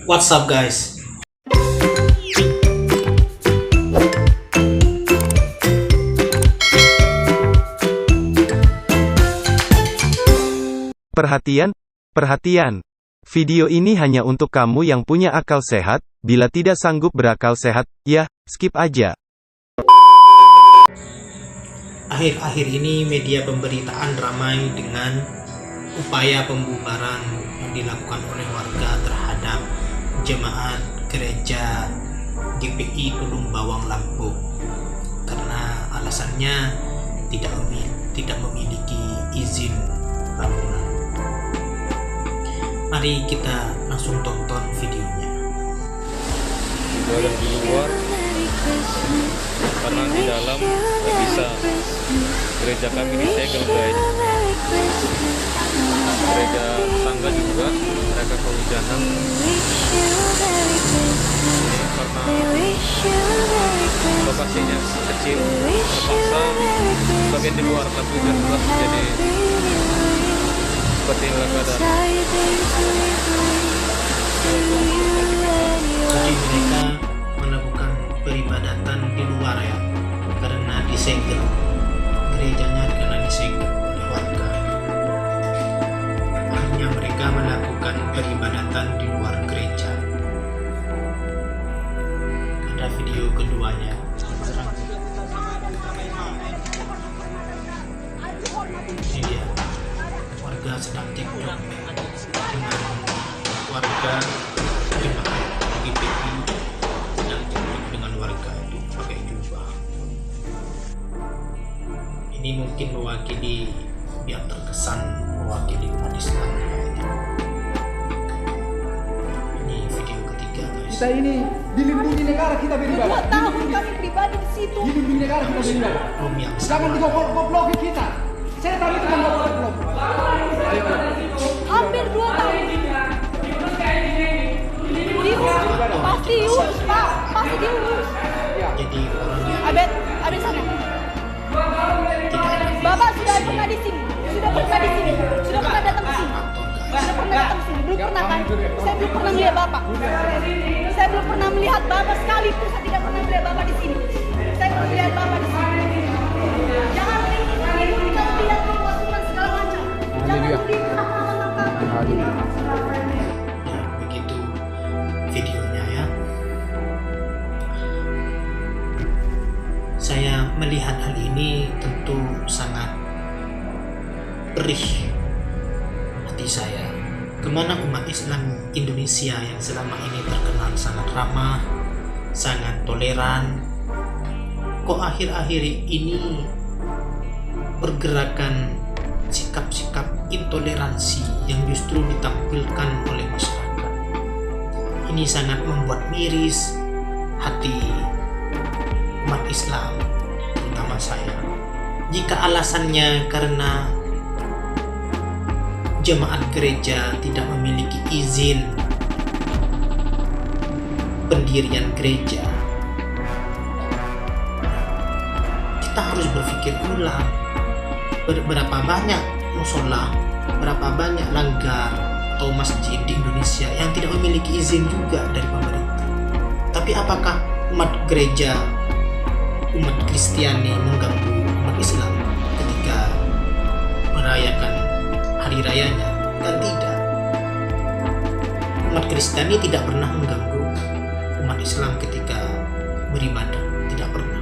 What's up guys? Perhatian, perhatian. Video ini hanya untuk kamu yang punya akal sehat. Bila tidak sanggup berakal sehat, ya, skip aja. Akhir-akhir ini media pemberitaan ramai dengan upaya pembubaran yang dilakukan oleh warga terhadap jemaat gereja GPI Tulung Bawang Lampung karena alasannya tidak memiliki izin bangunan. Mari kita langsung tonton videonya. Jualan di luar karena di dalam nggak bisa. Gereja kami disegel guys, gereja tangga juga mereka kehujanan ini karena lokasinya kecil, terpaksa bagian di luar tapi hujan deras jadi seperti inilah keadaan. Jadi mereka melakukan peribadatan di luar ya, karena disegel gerejanya, karena disegel oleh warga. Akhirnya mereka melakukan peribadatan di luar gereja. Ada video keduanya. Ini dia, warga sedang cekcok dengan warga jemaat GPI, sedang cekcok dengan warga itu pakai jubah. Ini mungkin mewakili, biar terkesan mewakili umat Islam. Ini video ketiga guys. Kita ini dilindungi negara, kita beribadah. 2 tahun kami pribadi di situ. Dilindungi negara, kita beribadah. Om yang Jangan sama. digobloki kita. Saya tahu itu kan goblok. Ayo. Hampir 2 tahun. Diurus, pasti diurus, Pak. Pasti diurus. Jadi orang yang Abed sana. Bapak sudah pernah di sini. Sudah pernah di sini. Sudah pernah datang ke sini. Sudah pernah datang ke sini. Belum pernah kan? Saya belum pernah melihat Bapak. Saya belum pernah melihat Bapak sekalipun. Saya tidak pernah melihat Bapak di sini. Saya belum melihat Bapak di sini. Jangan mengikuti kalau tidak pemasukan segala macam. Jangan mengikuti hal-hal. ya, begitu videonya ya. Saya melihat hal ini tentu sangat perih hati saya. Kemana umat Islam Indonesia yang selama ini terkenal sangat ramah, sangat toleran, kok akhir-akhir ini pergerakan sikap-sikap intoleransi yang justru ditampilkan oleh masyarakat. Ini sangat membuat miris hati umat Islam, terutama saya. Jika alasannya karena jemaat gereja tidak memiliki izin pendirian gereja, kita harus berpikir ulang. Berapa banyak musola, berapa banyak langgar atau masjid di Indonesia yang tidak memiliki izin juga dari pemerintah. Tapi apakah umat gereja, umat Kristiani mengganggu umat Islam ketika merayakan hari rayanya? Kan tidak. Umat Kristiani tidak pernah mengganggu umat Islam ketika beribadah, tidak pernah.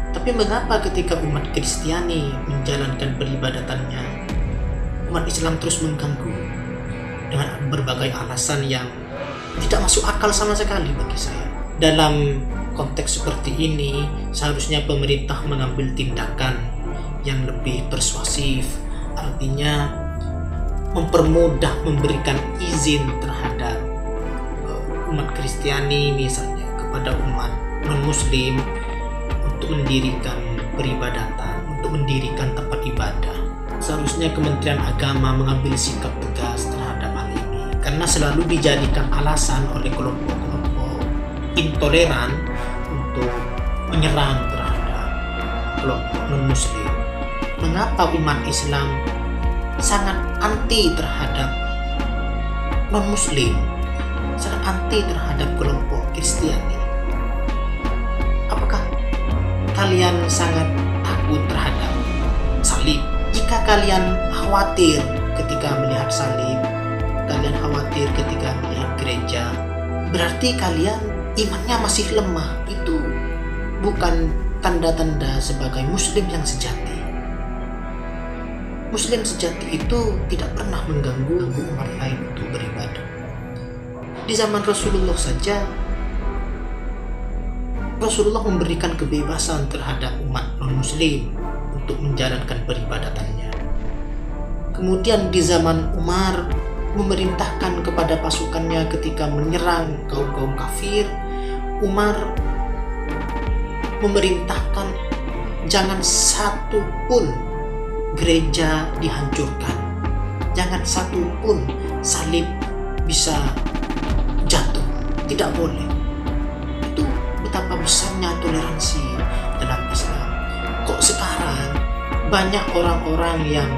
Tapi mengapa ketika umat Kristiani menjalankan peribadatannya, umat Islam terus mengganggu dengan berbagai alasan yang tidak masuk akal sama sekali bagi saya. Dalam konteks seperti ini, seharusnya pemerintah mengambil tindakan yang lebih persuasif, artinya mempermudah memberikan izin terhadap umat Kristiani misalnya kepada umat non-Muslim untuk mendirikan peribadatan, untuk mendirikan tempat ibadah. Seharusnya Kementerian Agama mengambil sikap tegas terhadap hal ini, karena selalu dijadikan alasan oleh kelompok-kelompok intoleran untuk menyerang terhadap kelompok non-Muslim. Mengapa umat Islam sangat anti terhadap non-muslim sangat anti terhadap kelompok Kristiani. Apakah kalian sangat takut terhadap salib? Jika kalian khawatir ketika melihat salib, kalian khawatir ketika melihat gereja, berarti kalian imannya masih lemah. Itu bukan tanda-tanda sebagai muslim yang sejati. Muslim sejati itu tidak pernah mengganggu umat lain untuk beribadah. Di zaman Rasulullah saja, Rasulullah memberikan kebebasan terhadap umat non-muslim untuk menjalankan peribadatannya. Kemudian di zaman Umar, memerintahkan kepada pasukannya ketika menyerang kaum-kaum kafir, Umar memerintahkan jangan satu pun gereja dihancurkan, jangan satu pun salib bisa jatuh, tidak boleh. Itu betapa besarnya toleransi dalam Islam. Kok sekarang banyak orang-orang yang,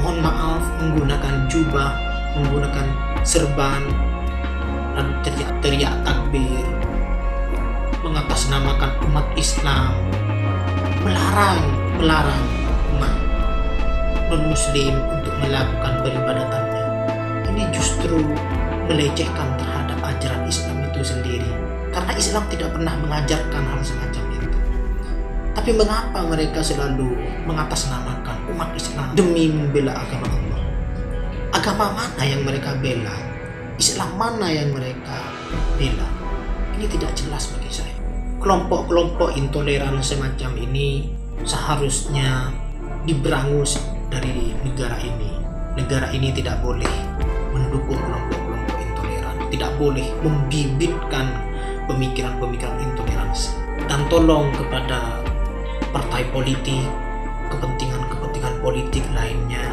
mohon maaf, menggunakan jubah, menggunakan serban, lalu teriak-teriak takbir, mengatasnamakan umat Islam, melarang umat non-muslim untuk melakukan peribadatannya. Ini justru melecehkan terhadap ajaran Islam itu sendiri, karena Islam tidak pernah mengajarkan hal semacam itu. Tapi mengapa mereka selalu mengatasnamakan umat Islam demi membela agama Allah? Agama mana yang mereka bela? Islam mana yang mereka bela? Ini tidak jelas bagi saya. Kelompok-kelompok intoleran semacam ini seharusnya diberangus dari negara ini. Negara ini tidak boleh mendukung kelompok-kelompok intoleran, tidak boleh membibitkan pemikiran-pemikiran intoleransi. Dan tolong kepada partai politik, kepentingan-kepentingan politik lainnya,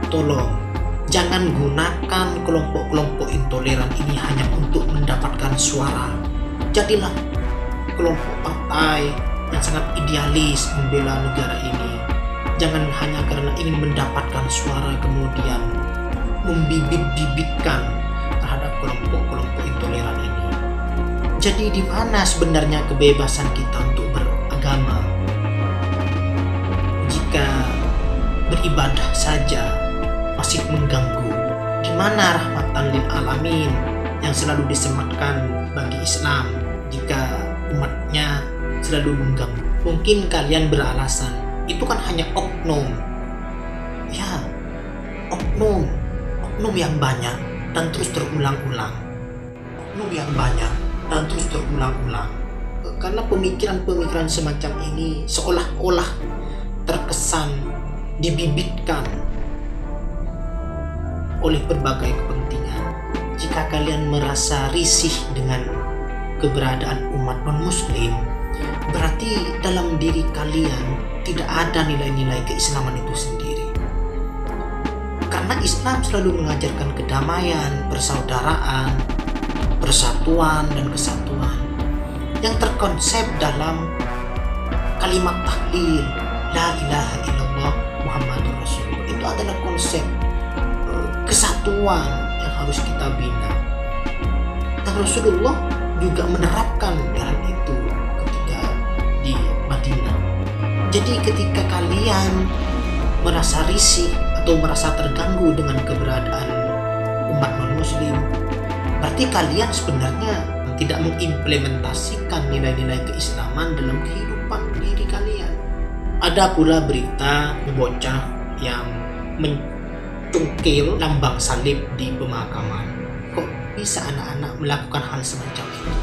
tolong jangan gunakan kelompok-kelompok intoleran ini hanya untuk mendapatkan suara. Jadilah kelompok partai yang sangat idealis membela negara ini. Jangan hanya karena ingin mendapatkan suara kemudian membibit-bibitkan terhadap kelompok-kelompok intoleran ini. Jadi di mana sebenarnya kebebasan kita untuk beragama? Jika beribadah saja masih mengganggu, di mana rahmatan lil alamin yang selalu disematkan bagi Islam jika umatnya selalu mengganggu? Mungkin kalian beralasan, itu kan hanya oknum. Ya, oknum yang banyak dan terus terulang-ulang. Oknum yang banyak dan terus terulang-ulang. Karena pemikiran-pemikiran semacam ini seolah-olah terkesan dibibitkan oleh berbagai kepentingan. Jika kalian merasa risih dengan keberadaan umat non-muslim, berarti dalam diri kalian tidak ada nilai-nilai keislaman itu sendiri. Karena Islam selalu mengajarkan kedamaian, persaudaraan, persatuan, dan kesatuan yang terkonsep dalam kalimat tahlil la ilaha illallah Muhammadur Rasulullah. Itu adalah konsep kesatuan yang harus kita bina. Dan Rasulullah juga menerapkan hal itu ketika di Madinah. Jadi ketika kalian merasa risih atau merasa terganggu dengan keberadaan umat non-muslim, berarti kalian sebenarnya tidak mengimplementasikan nilai-nilai keislaman dalam kehidupan diri kalian. Ada pula berita bocah yang mencungkil lambang salib di pemakaman. Kok bisa anak-anak melakukan hal semacam itu?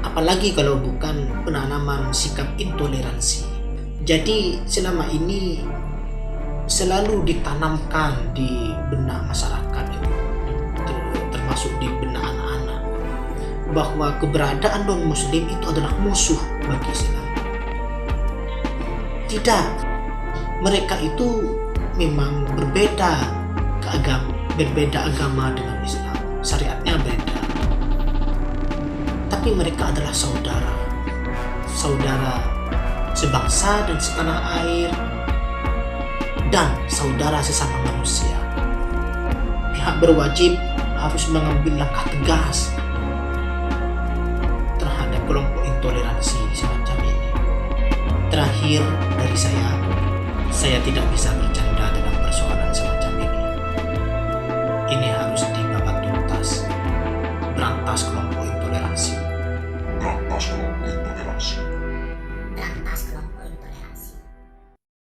Apalagi kalau bukan penanaman sikap intoleransi. Jadi selama ini selalu ditanamkan di benak masyarakat itu, termasuk di benak anak-anak, bahwa keberadaan non-muslim itu adalah musuh bagi Islam. Tidak, mereka itu memang berbeda agama dengan Islam, syariatnya beda, tapi mereka adalah saudara sebangsa dan setanah air, dan saudara sesama manusia. pihak berwajib harus mengambil langkah tegas terhadap kelompok intoleransi semacam ini. Terakhir dari saya tidak bisa percaya